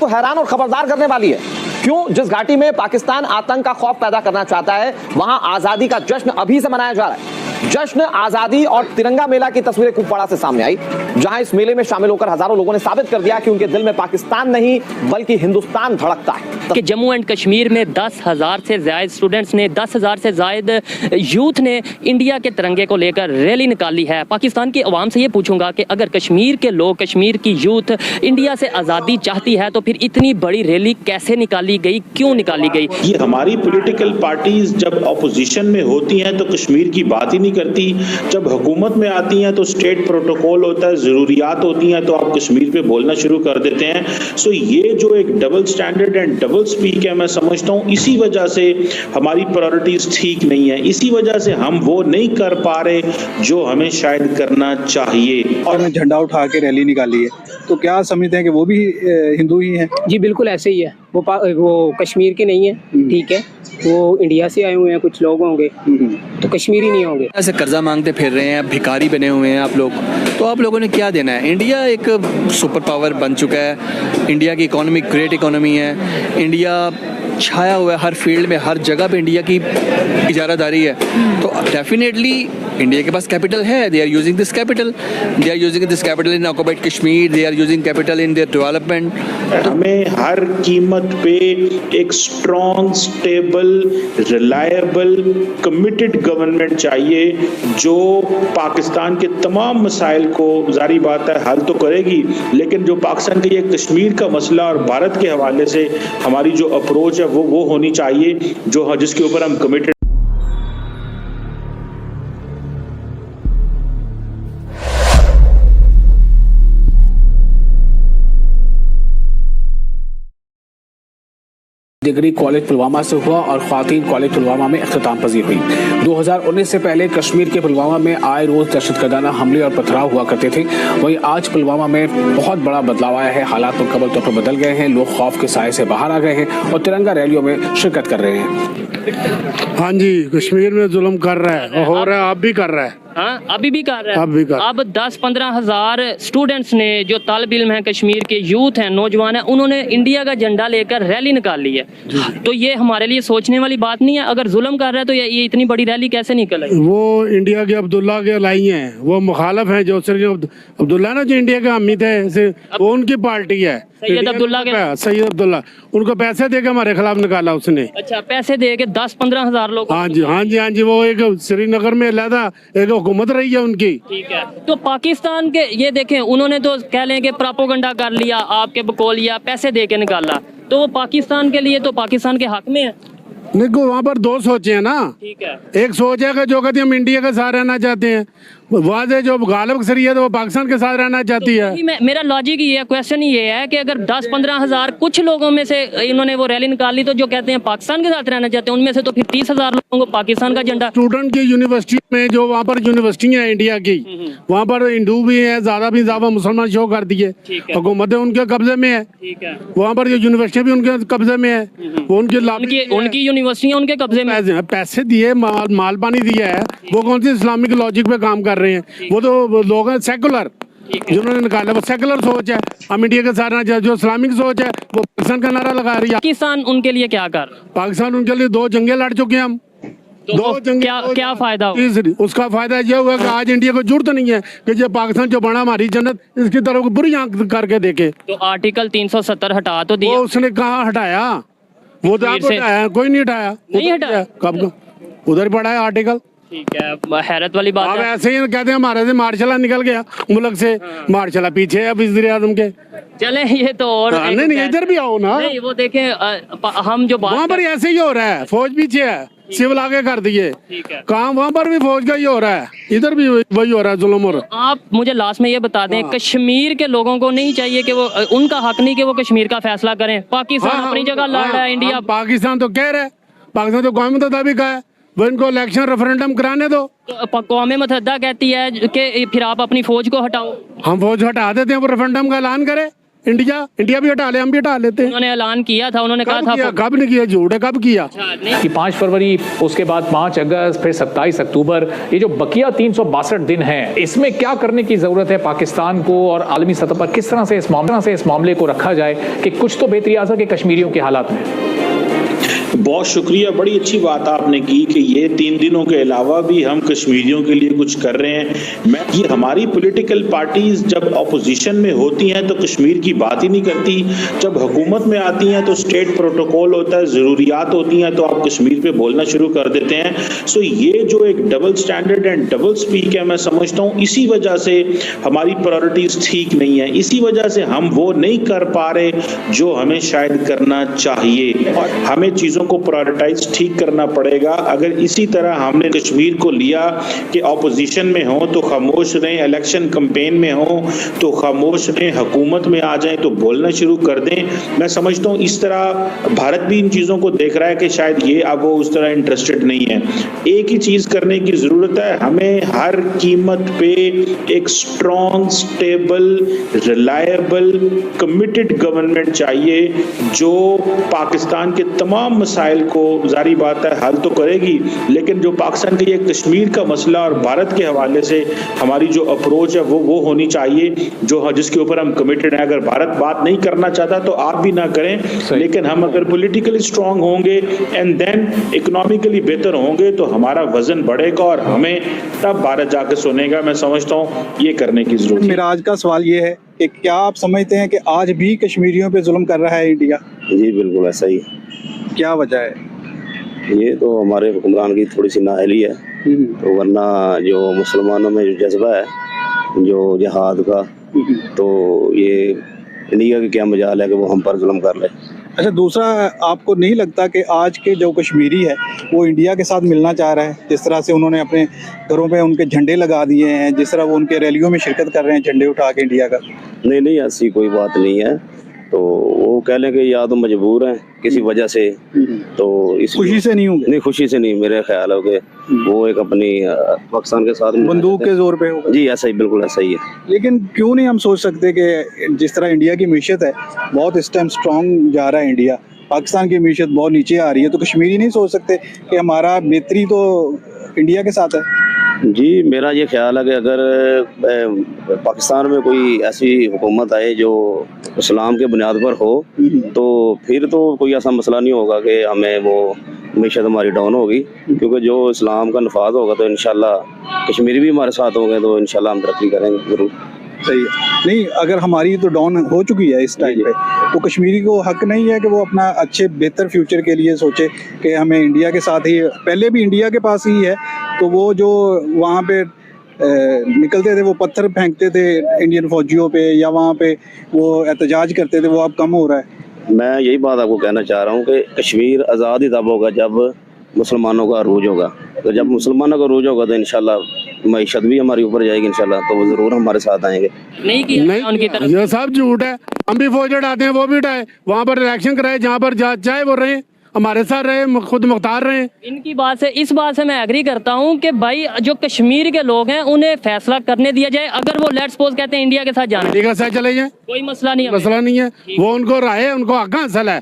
को हैरान और खबरदार करने वाली है। क्यों? जिस घाटी में पाकिस्तान आतंक का खौफ पैदा करना चाहता है, वहां आजादी का जश्न अभी से मनाया जा रहा है। जश्न आजादी और तिरंगा मेला की तस्वीरें कुपवाड़ा से सामने आई, जहां इस मेले में शामिल होकर हजारों लोगों ने साबित कर दिया कि उनके दिल में पाकिस्तान नहीं बल्कि हिंदुस्तान धड़कता है। कि जम्मू एंड कश्मीर में 10,000 से ज़ायद स्टूडेंट्स ने, 10,000 से ज़ायद यूथ ने इंडिया के तिरंगे को लेकर रैली निकाली है। पाकिस्तान की आवाम से ये पूछूंगा कि अगर कश्मीर के लोग, कश्मीर की यूथ इंडिया से आज़ादी चाहती है तो फिर इतनी बड़ी रैली कैसे निकाली गई, क्यों निकाली गई? ये हमारी पॉलिटिकल पार्टीज जब अपोजिशन में होती हैं तो कश्मीर की बात ही नहीं करती, जब हुकूमत में आती हैं तो स्टेट प्रोटोकॉल होता है, ज़रूरियात होती हैं तो आप कश्मीर पे बोलना शुरू कर देते हैं। सो ये जो एक double standard and double speak है, मैं समझता हूँ इसी वजह से हमारी प्रायोरिटीज ठीक नहीं है, इसी वजह से हम वो नहीं कर पा रहे जो हमें शायद करना चाहिए। और झंडा उठा के रैली निकाली है, तो क्या समझते हैं कि वो भी हिंदू ही हैं? जी बिल्कुल ऐसे ही है। वो कश्मीर के नहीं है, ठीक है, वो इंडिया से आए हुए हैं, कुछ लोग होंगे तो कश्मीरी नहीं होंगे। ऐसे कर्जा मांगते फिर रहे हैं, भिखारी बने हुए हैं आप लोग, तो आप लोगों ने क्या देना है? इंडिया एक सुपर पावर बन चुका है, इंडिया की इकोनॉमी ग्रेट इकोनॉमी है, इंडिया छाया हुआ है हर फील्ड में, हर जगह पे इंडिया की इजारादारी है। तो डेफिनेटली इंडिया के पास कैपिटल है, they are using this capital, in occupied Kashmir, they are using capital in their development. हमें हर कीमत पे एक strong, stable, reliable, committed government चाहिए जो पाकिस्तान के तमाम मसाइल को जारी बात है हल तो करेगी, लेकिन जो पाकिस्तान के ये कश्मीर का मसला और भारत के हवाले से हमारी जो अप्रोच है वो होनी चाहिए, जो जिसके ऊपर हम कमिटेड। डिग्री कॉलेज पुलवामा से हुआ और ख्वातीन कॉलेज पुलवामा में इख्तिताम पजीर हुई। 2019 से पहले कश्मीर के पुलवामा में आए रोज दहशतगर्दाना हमले और पथराव हुआ करते थे, वहीं आज पुलवामा में बहुत बड़ा बदलाव आया है। हालात मुकम्मल तौर पर बदल गए हैं, लोग खौफ के साए से बाहर आ गए हैं और तिरंगा रैलियों में शिरकत कर रहे हैं। हाँ जी, कश्मीर में जुल्म कर रहा है, हो रहा है, अब भी कर रहा है। हाँ, अभी भी कर रहा है। अब 10-15 हज़ार स्टूडेंट्स ने, जो तालिब इल्म हैं, कश्मीर के यूथ हैं, नौजवान हैं, उन्होंने इंडिया का झंडा लेकर रैली निकाल ली है। तो ये हमारे लिए सोचने वाली बात नहीं है? अगर जुल्म कर रहा है तो ये इतनी बड़ी रैली कैसे निकल आई? वो इंडिया के अब्दुल्ला के लाई हैं, वो मुखालफ हैं, जो सिर्फ अब्दुल्ला ना, जो इंडिया के अमीर थे, वो उनकी पार्टी है, सैयद अब्दुल्ला के। सैयद अब्दुल्ला, उनको पैसे दे के हमारे खिलाफ निकाला उसने। अच्छा, पैसे दे के 10-15 हज़ार लोग? हाँ जी, हाँ जी, हाँ जी, वो एक श्रीनगर में अलहदा एक हुकूमत रही है उनकी। ठीक है, तो पाकिस्तान के ये देखें, उन्होंने तो कह लें कि प्रोपेगेंडा कर लिया, आपके बकौल लिया, पैसे दे के निकाला, तो वो पाकिस्तान के लिए तो पाकिस्तान के हक में है। देखो वहाँ पर दो सोचे हैं ना, ठीक है, एक सोच है कि जो कहती हम इंडिया के साथ रहना चाहते हैं, वाज़े जो गालिब अक्सरियत है वो पाकिस्तान के साथ रहना चाहती है। मेरा लॉजिक ये, क्वेश्चन ये है कि अगर 10-15 हज़ार कुछ लोगों में से इन्होंने वो रैली निकाली, तो जो कहते हैं पाकिस्तान के साथ रहना चाहते हैं, उनमें से तो फिर 30,000 लोगों को पाकिस्तान का झंडा। स्टूडेंट की यूनिवर्सिटी में, जो वहाँ पर यूनिवर्सिटी है इंडिया की, वहाँ पर हिंदू भी है, ज़्यादा भी ज़्यादा मुसलमान शो कर दिए, हुकूमत उनके कब्जे में है। वहाँ पर जो यूनिवर्सिटी भी उनके कब्जे में है, वो उनकी यूनिवर्सिटी उनके कब्जे में, पैसे दिए, माल पानी दिया है, वो कौन सी इस्लामिक लॉजिक पे काम कर रहे हैं? वो तो लोग हैं सेकुलर, जिन्होंने निकाला, वो सेकुलर सोच है, हम इंडिया के साथ, जो इस्लामिक सोच है वो पाकिस्तान का नारा लगा रही है। पाकिस्तान उनके लिए क्या कर? पाकिस्तान उनके लिए 2 जंगें लड़ चुके हैं हम, तो 2 जंगें, क्या फायदा? उसका फायदा ये हुआ कि आज इंडिया को जरूरत नहीं है कि जो पाकिस्तान जो बना हमारी जन्नत, इसकी तरफ बुरी आंख करके देखे। तो आर्टिकल 370 हटा तो दिया, उसने कहाँ हटाया? वो तो आप हटाया, कोई नहीं हटाया, नहीं हटाया, कब उधर पड़ा है आर्टिकल। ठीक है, हैरत वाली बात है। ऐसे ही कहते हैं हमारे से मार्शल निकल गया मुल्क से, मार्शल पीछे है वज़ीर आज़म के। चले, ये तो और नहीं, इधर भी आओ ना। नहीं, वो देखें, हम जो वहाँ पर ऐसे ही हो रहा है, फौज पीछे है, सिविल आगे कर दिए, काम वहाँ पर भी फौज का ही हो रहा है, इधर भी वही हो रहा है जुल्म। और आप मुझे लास्ट में ये बता दें, कश्मीर के लोगों को नहीं चाहिए कि वो, उनका हक नहीं कि वो कश्मीर का फैसला करें? पाकिस्तान अपनी जगह लड़ रहा है, इंडिया, पाकिस्तान तो कह रहा है, पाकिस्तान तो कौम मुताबिक है, वो इनको इलेक्शन रेफरेंडम कराने दो। तो कौम मुतहद्दा कहती है कि फिर आप अपनी फौज को हटाओ। हम फौज हटा देते हैं, वो रेफरेंडम का ऐलान करे, इंडिया भी हटा ले, हम भी हटा लेते हैं। उन्होंने ऐलान किया था, उन्होंने कहा कब था किया? कब नहीं किया? झूठ है, कब किया? नहीं, कि 5 फरवरी, उसके बाद 5 अगस्त, फिर 27 अक्टूबर, ये जो बकिया 362 दिन हैं, इसमें क्या करने की जरूरत है पाकिस्तान को, और आलमी सतह पर किस तरह से इस मामले को रखा जाए कि कुछ तो बेहतरी आ सके कश्मीरियों के हालात में। बहुत शुक्रिया, बड़ी अच्छी बात आपने की कि ये 3 दिनों के अलावा भी हम कश्मीरियों के लिए कुछ कर रहे हैं। ये हमारी पॉलिटिकल पार्टीज जब अपोजिशन में होती हैं तो कश्मीर की बात ही नहीं करती, जब हुकूमत में आती हैं तो स्टेट प्रोटोकॉल होता है, ज़रूरियात होती हैं तो आप कश्मीर पे बोलना शुरू कर देते हैं। सो ये जो एक double standard and double speak है, मैं समझता हूँ इसी वजह से हमारी प्रायोरिटीज ठीक नहीं है, इसी वजह से हम वो नहीं कर पा रहे जो हमें शायद करना चाहिए, और हमें चीज़ों को प्रायोरिटाइज ठीक करना पड़ेगा। अगर इसी तरह हमने कश्मीर को लिया कि ऑपोजिशन में हो तो खामोश रहें, इलेक्शन कैंपेन में हो तो खामोश रहें, हुकूमत में आ जाएं तो बोलना शुरू कर दें, मैं समझता हूँ इस तरह भारत भी इन चीज़ों को देख रहा है कि शायद ये अब वो उस तरह इंटरेस्टेड नहीं है। एक ही चीज़ करने की ज़रूरत है, हमें हर कीमत पे एक strong, stable, reliable, committed government चाहिए जो पाकिस्तान के तमाम मसाइल को जारी बात है हल तो करेगी, लेकिन जो पाकिस्तान के ये कश्मीर का मसला और भारत के हवाले से हमारी जो अप्रोच है वो होनी चाहिए जो जिसके ऊपर हम कमिटेड हैं। अगर भारत बात नहीं करना चाहता तो आप भी ना करें, लेकिन हम अगर पॉलिटिकली स्ट्रांग होंगे एंड देन इकोनॉमिकली बेहतर होंगे तो हमारा वजन बढ़ेगा और हमें तब भारत जाकर सुनेगा। मैं समझता हूँ ये करने की जरूरत है। मेरा आज का सवाल ये है कि क्या आप समझते हैं कि आज भी कश्मीरियों पे जुल्म कर रहा है इंडिया? जी बिल्कुल ऐसा ही। क्या वजह है? ये तो हमारे हुक्मरान की थोड़ी सी नाअहली है, तो वरना जो मुसलमानों में जो जज्बा है जो जिहाद का, तो ये इंडिया की क्या मजाल है कि वो हम पर जुल्म कर ले। अच्छा, दूसरा, आपको नहीं लगता कि आज के जो कश्मीरी है वो इंडिया के साथ मिलना चाह रहा है? जिस तरह से उन्होंने अपने घरों पे उनके झंडे लगा दिए हैं, जिस तरह वो उनके रैलियों में शिरकत कर रहे हैं झंडे उठा के इंडिया का। नहीं, ऐसी कोई बात नहीं है, तो वो कह लें कि या तो मजबूर हैं किसी वजह से, तो इस खुशी से नहीं होंगे? नहीं, खुशी से नहीं, मेरे ख्याल है कि वो एक अपनी पाकिस्तान के साथ बंदूक के जोर पे होगा। जी ऐसा ही, बिल्कुल ऐसा ही है। लेकिन क्यों नहीं हम सोच सकते कि जिस तरह इंडिया की मीशत है बहुत इस टाइम स्ट्रॉन्ग जा रहा है इंडिया, पाकिस्तान की मीशत बहुत नीचे आ रही है, तो कश्मीरी नहीं सोच सकते कि हमारा बेहतरी तो इंडिया के साथ है? जी मेरा ये ख्याल है कि अगर पाकिस्तान में कोई ऐसी हुकूमत आए जो इस्लाम के बुनियाद पर हो तो फिर तो कोई ऐसा मसला नहीं होगा कि हमें वो मीशत हमारी डाउन होगी, क्योंकि जो इस्लाम का नफाज होगा तो इंशाल्लाह कश्मीरी भी हमारे साथ होंगे, तो इंशाल्लाह हम तरक्की करेंगे जरूर। सही है। नहीं, अगर हमारी तो डाउन हो चुकी है इस टाइम पे, तो कश्मीरी को हक नहीं है कि वो अपना अच्छे बेहतर फ्यूचर के लिए सोचे कि हमें इंडिया के साथ ही, पहले भी इंडिया के पास ही है, तो वो जो वहाँ पे निकलते थे, वो पत्थर फेंकते थे इंडियन फौजियों पे या वहाँ पे वो एहतजाज करते थे, वो अब कम हो रहा है। मैं यही बात आपको कहना चाह रहा हूँ कि कश्मीर आज़ाद ही तब होगा जब मुसलमानों का अरूज होगा, तो जब मुसलमानों का अरूज होगा तो इंशाल्लाह मईशत भी हमारी ऊपर जाएगी इंशाल्लाह, तो वो ज़रूर हमारे साथ आएंगे। नहीं किया उनकी तरफ, ये सब झूठ है। हम भी फौज उठाते हैं, वो भी उठाए, वहाँ पर इलेक्शन कराए, जहाँ पर चाहे वो रहे, हमारे साथ रहे, खुद मुख्तार रहे। इनकी बात से, इस बात से मैं एग्री करता हूँ कि भाई जो कश्मीर के लोग हैं उन्हें फैसला करने दिया जाए। अगर वो लेट्स सपोज कहते हैं इंडिया के साथ जाना, इंडिया के साथ चले जाए, कोई मसला नहीं है, मसला नहीं है, वो उनको राय है, उनको हक हासिल है।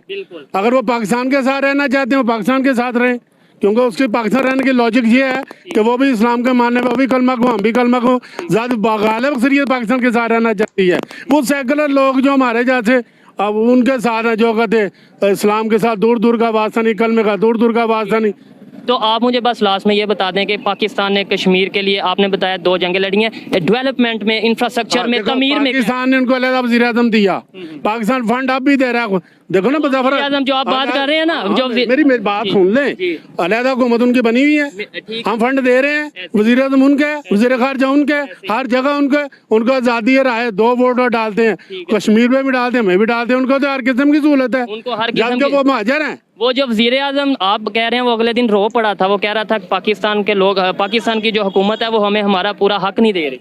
अगर वो पाकिस्तान के साथ रहना चाहते हैं वो पाकिस्तान के साथ रहें, क्योंकि उसके पाकिस्तान रहने की लॉजिक ये है कि वो भी इस्लाम के मानने में, वो भी कलमा को, हम भी कलमा को, ज़्यादा गालिब अक्सरियत पाकिस्तान के साथ रहना चाहती है। वो सेकुलर लोग जो हमारे जैसे अब उनके साथ हैं, जो कहते इस्लाम के साथ दूर दूर का वास्ता नहीं, कलमे का दूर दूर का वास्ता नहीं। तो आप मुझे बस लास्ट में ये बता दें कि पाकिस्तान ने कश्मीर के लिए, आपने बताया 2 जंगें लड़ी हैं, डेवलपमेंट में, इंफ्रास्ट्रक्चर में, तमीर में, पाकिस्तान ने उनको अलग वज़ीर आज़म दिया, पाकिस्तान फंड अब भी दे रहा है। देखो ना, आज़म जो आप बात कर रहे हैं ना, जो मेरी बात सुन लें, अलहदा हुकूमत उनकी बनी हुई है, हम फंड दे रहे हैं, वज़ीर आज़म उनके, वज़ीर ख़ारजा उनके, हर जगह उनके, उनको आज़ादी है, राय 2 वोट डालते हैं, कश्मीर में भी डालते हैं, मैं भी डालते हैं, उनको तो हर किस्म की सहूलत है, जबकि वो महाजर हैं। वो जो वज़ीर आज़म आप कह रहे हैं वो अगले दिन रो पड़ा था, वो कह रहा था कि पाकिस्तान के लोग, पाकिस्तान की जो हुकूमत है वो हमें हमारा पूरा हक नहीं दे रही।